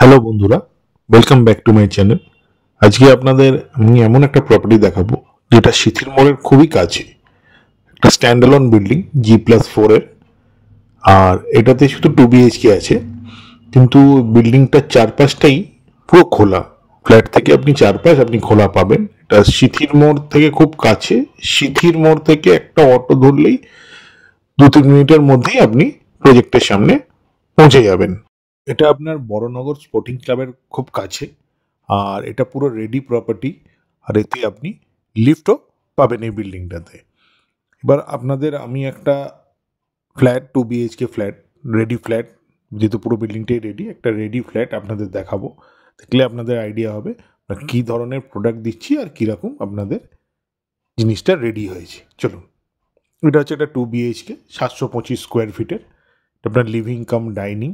Hello বন্ধুরা, welcome back to my channel. আজকে আপনাদের আমি এমন একটা প্রপার্টি দেখাবো যেটা সিথির মোড়ের খুবই কাছে, একটা স্ট্যান্ডঅ্যালোন বিল্ডিং G+4-এর। আর এটাতে শুধু 2 BHK আছে, কিন্তু বিল্ডিংটার চারপাশটাই পুরো খোলা। ফ্ল্যাট থেকে আপনি চারপাশ আপনি খোলা পাবেন। এটা সিথির মোড় থেকে খুব কাছে। সিথির মোড় থেকে একটা অটো ধরলেই 2-3 মিনিটের মধ্যেই আপনি প্রজেক্টের সামনে পৌঁছে যাবেন। এটা আপনার বড়নগর স্পোর্টিং ক্লাবের খুব কাছে। আর এটা পুরো রেডি প্রপার্টি। আর এতে আপনি লিফটও পাবেন এই বিল্ডিংটাতে। এবার আপনাদের আমি একটা flat 2 BHK flat, ready flat, যেহেতু পুরো বিল্ডিংটাই রেডি, একটা রেডি ফ্ল্যাট আপনাদের দেখাবো। দেখলে আপনাদের আইডিয়া হবে কী ধরনের প্রোডাক্ট দিচ্ছি আর কীরকম আপনাদের জিনিসটা রেডি হয়েছে। চলুন, এটা হচ্ছে একটা 2 BHK 725 স্কোয়ার ফিটের। আপনার living cum dining,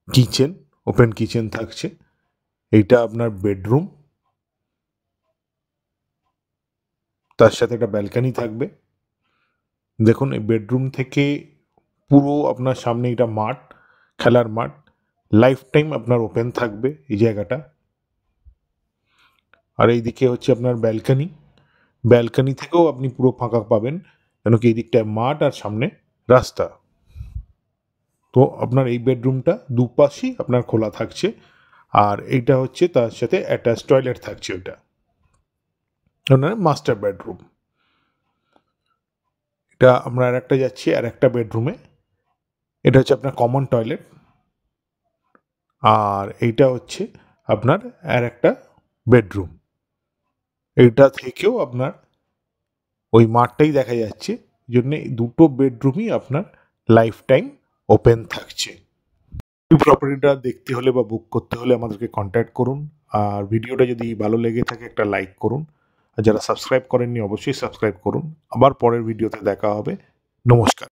kitchen, open kitchen থাকছে। এইটা আপনার বেডরুম, তার সাথে একটা ব্যালকানি থাকবে। দেখুন, এই বেডরুম থেকে পুরো আপনার সামনে এটা মাঠ, খেলার মাঠ, লাইফ টাইম আপনার ওপেন থাকবে এই জায়গাটা। আর এইদিকে হচ্ছে আপনার ব্যালকানি। ব্যালকানি থেকেও আপনি পুরো ফাঁকা পাবেন, কেন কি এই দিকটায় মাঠ আর সামনে রাস্তা। তো আপনার এই বেডরুমটা দুপাশেই আপনার খোলা থাকছে। আর এইটা হচ্ছে তার সাথে অ্যাটাচ টয়লেট থাকছে, ওইটা আপনার মাস্টার বেডরুম। এটা আমরা আর একটা যাচ্ছি আর একটা বেডরুমে। এটা হচ্ছে আপনার কমন টয়লেট। আর এইটা হচ্ছে আপনার আর একটা বেডরুম। এইটা থেকেও আপনার ওই মাঠটাই দেখা যাচ্ছে, জন্য দুটো বেডরুমই আপনার লাইফ টাইম ওপেন থাকছে। এই প্রপার্টিটা দেখতে হলে বা বুক করতে হলে আমাদেরকে কন্ট্যাক্ট করুন। আর ভিডিওটা যদি ভালো লেগে থাকে একটা লাইক করুন। আর যারা সাবস্ক্রাইব করেননি অবশ্যই সাবস্ক্রাইব করুন। আবার পরের ভিডিওতে দেখা হবে। নমস্কার।